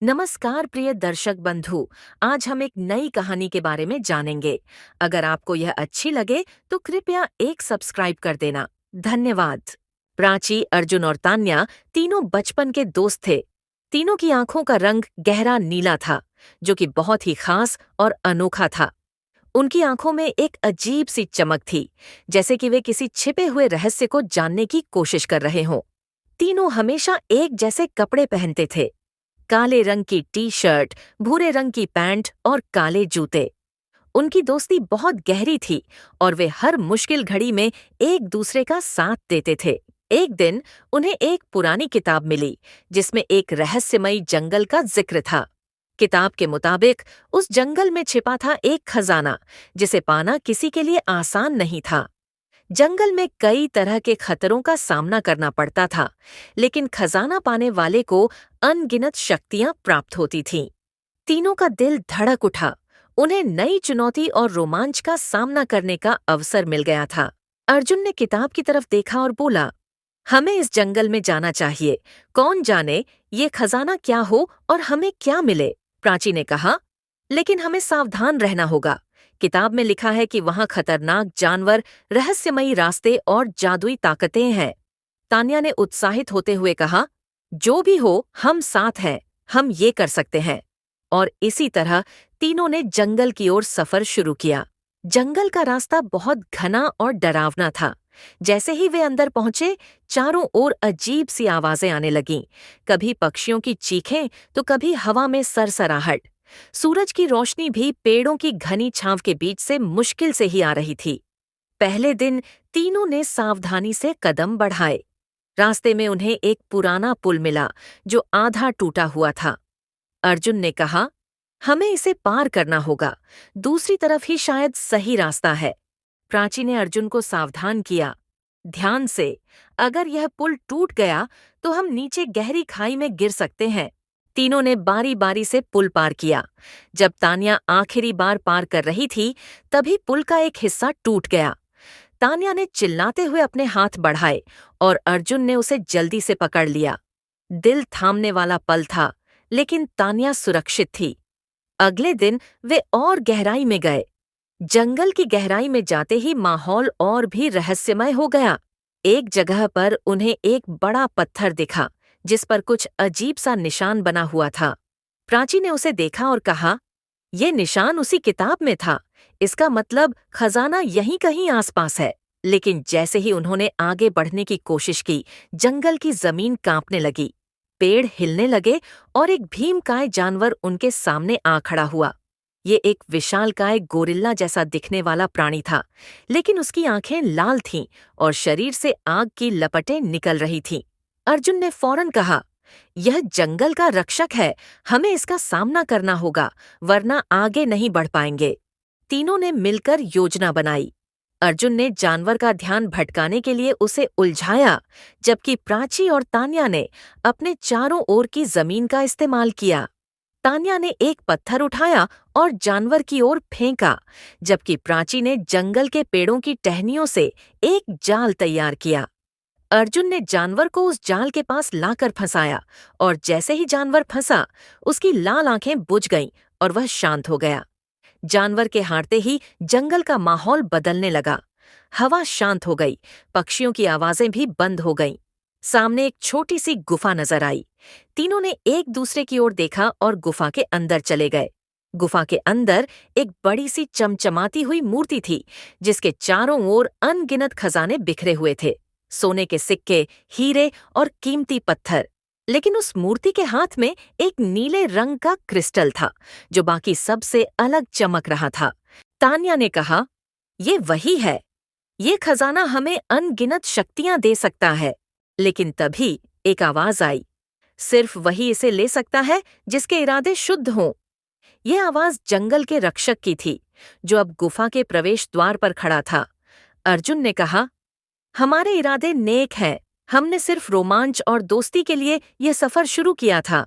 नमस्कार प्रिय दर्शक बंधु। आज हम एक नई कहानी के बारे में जानेंगे। अगर आपको यह अच्छी लगे तो कृपया एक सब्सक्राइब कर देना। धन्यवाद। प्राची, अर्जुन और तान्या तीनों बचपन के दोस्त थे। तीनों की आंखों का रंग गहरा नीला था, जो कि बहुत ही खास और अनोखा था। उनकी आंखों में एक अजीब सी चमक थी, जैसे कि वे किसी छिपे हुए रहस्य को जानने की कोशिश कर रहे हों। तीनों हमेशा एक जैसे कपड़े पहनते थे, काले रंग की टी शर्ट, भूरे रंग की पैंट और काले जूते। उनकी दोस्ती बहुत गहरी थी और वे हर मुश्किल घड़ी में एक दूसरे का साथ देते थे। एक दिन उन्हें एक पुरानी किताब मिली, जिसमें एक रहस्यमयी जंगल का जिक्र था। किताब के मुताबिक उस जंगल में छिपा था एक खजाना, जिसे पाना किसी के लिए आसान नहीं था। जंगल में कई तरह के खतरों का सामना करना पड़ता था, लेकिन खजाना पाने वाले को अनगिनत शक्तियां प्राप्त होती थीं। तीनों का दिल धड़क उठा। उन्हें नई चुनौती और रोमांच का सामना करने का अवसर मिल गया था। अर्जुन ने किताब की तरफ देखा और बोला, हमें इस जंगल में जाना चाहिए। कौन जाने ये खजाना क्या हो और हमें क्या मिले। प्राची ने कहा, लेकिन हमें सावधान रहना होगा। किताब में लिखा है कि वहां खतरनाक जानवर, रहस्यमयी रास्ते और जादुई ताकतें हैं। तान्या ने उत्साहित होते हुए कहा, जो भी हो हम साथ हैं, हम ये कर सकते हैं। और इसी तरह तीनों ने जंगल की ओर सफर शुरू किया। जंगल का रास्ता बहुत घना और डरावना था। जैसे ही वे अंदर पहुंचे, चारों ओर अजीब सी आवाजें आने लगीं। कभी पक्षियों की चीखें तो कभी हवा में सरसराहट। सूरज की रोशनी भी पेड़ों की घनी छांव के बीच से मुश्किल से ही आ रही थी। पहले दिन तीनों ने सावधानी से कदम बढ़ाए। रास्ते में उन्हें एक पुराना पुल मिला, जो आधा टूटा हुआ था। अर्जुन ने कहा, हमें इसे पार करना होगा। दूसरी तरफ ही शायद सही रास्ता है। प्राची ने अर्जुन को सावधान किया, ध्यान से, अगर यह पुल टूट गया तो हम नीचे गहरी खाई में गिर सकते हैं। तीनों ने बारी बारी से पुल पार किया। जब तान्या आखिरी बार पार कर रही थी, तभी पुल का एक हिस्सा टूट गया। तान्या ने चिल्लाते हुए अपने हाथ बढ़ाए और अर्जुन ने उसे जल्दी से पकड़ लिया। दिल थामने वाला पल था, लेकिन तान्या सुरक्षित थी। अगले दिन वे और गहराई में गए। जंगल की गहराई में जाते ही माहौल और भी रहस्यमय हो गया। एक जगह पर उन्हें एक बड़ा पत्थर दिखा, जिस पर कुछ अजीब सा निशान बना हुआ था। प्राची ने उसे देखा और कहा, ये निशान उसी किताब में था। इसका मतलब खजाना यहीं कहीं आसपास है। लेकिन जैसे ही उन्होंने आगे बढ़ने की कोशिश की, जंगल की जमीन कांपने लगी। पेड़ हिलने लगे और एक भीमकाय जानवर उनके सामने आ खड़ा हुआ। ये एक विशालकाय गोरिल्ला जैसा दिखने वाला प्राणी था, लेकिन उसकी आंखें लाल थीं और शरीर से आग की लपटें निकल रही थीं। अर्जुन ने फौरन कहा, यह जंगल का रक्षक है, हमें इसका सामना करना होगा, वरना आगे नहीं बढ़ पाएंगे। तीनों ने मिलकर योजना बनाई। अर्जुन ने जानवर का ध्यान भटकाने के लिए उसे उलझाया, जबकि प्राची और तान्या ने अपने चारों ओर की जमीन का इस्तेमाल किया। तान्या ने एक पत्थर उठाया और जानवर की ओर फेंका, जबकि प्राची ने जंगल के पेड़ों की टहनियों से एक जाल तैयार किया। अर्जुन ने जानवर को उस जाल के पास लाकर फंसाया और जैसे ही जानवर फंसा, उसकी लाल आंखें बुझ गईं और वह शांत हो गया। जानवर के हारते ही जंगल का माहौल बदलने लगा। हवा शांत हो गई, पक्षियों की आवाजें भी बंद हो गईं। सामने एक छोटी सी गुफा नजर आई। तीनों ने एक दूसरे की ओर देखा और गुफा के अंदर चले गए। गुफा के अंदर एक बड़ी सी चमचमाती हुई मूर्ति थी, जिसके चारों ओर अनगिनत खजाने बिखरे हुए थे, सोने के सिक्के, हीरे और कीमती पत्थर। लेकिन उस मूर्ति के हाथ में एक नीले रंग का क्रिस्टल था, जो बाकी सबसे अलग चमक रहा था। तान्या ने कहा, ये वही है। ये खजाना हमें अनगिनत शक्तियां दे सकता है। लेकिन तभी एक आवाज आई, सिर्फ वही इसे ले सकता है जिसके इरादे शुद्ध हों। यह आवाज जंगल के रक्षक की थी, जो अब गुफा के प्रवेश द्वार पर खड़ा था। अर्जुन ने कहा, हमारे इरादे नेक हैं, हमने सिर्फ रोमांच और दोस्ती के लिए यह सफर शुरू किया था।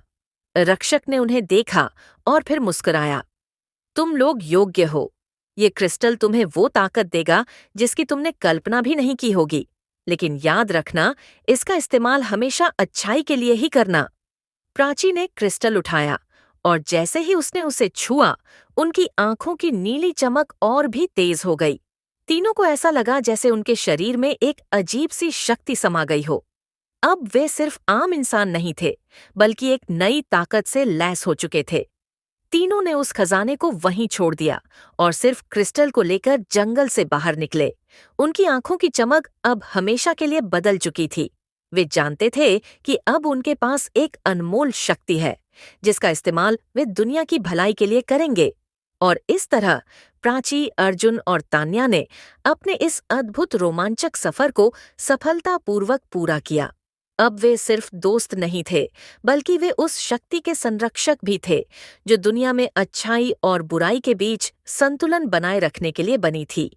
रक्षक ने उन्हें देखा और फिर मुस्कुराया, तुम लोग योग्य हो। ये क्रिस्टल तुम्हें वो ताकत देगा जिसकी तुमने कल्पना भी नहीं की होगी। लेकिन याद रखना, इसका इस्तेमाल हमेशा अच्छाई के लिए ही करना। प्राची ने क्रिस्टल उठाया और जैसे ही उसने उसे छुआ, उनकी आंखों की नीली चमक और भी तेज हो गई। तीनों को ऐसा लगा जैसे उनके शरीर में एक अजीब सी शक्ति समा गई हो। अब वे सिर्फ आम इंसान नहीं थे, बल्कि एक नई ताकत से लैस हो चुके थे। तीनों ने उस खजाने को वहीं छोड़ दिया और सिर्फ क्रिस्टल को लेकर जंगल से बाहर निकले। उनकी आंखों की चमक अब हमेशा के लिए बदल चुकी थी। वे जानते थे कि अब उनके पास एक अनमोल शक्ति है, जिसका इस्तेमाल वे दुनिया की भलाई के लिए करेंगे। और इस तरह प्राची, अर्जुन और तान्या ने अपने इस अद्भुत रोमांचक सफर को सफलतापूर्वक पूरा किया। अब वे सिर्फ दोस्त नहीं थे, बल्कि वे उस शक्ति के संरक्षक भी थे, जो दुनिया में अच्छाई और बुराई के बीच संतुलन बनाए रखने के लिए बनी थी।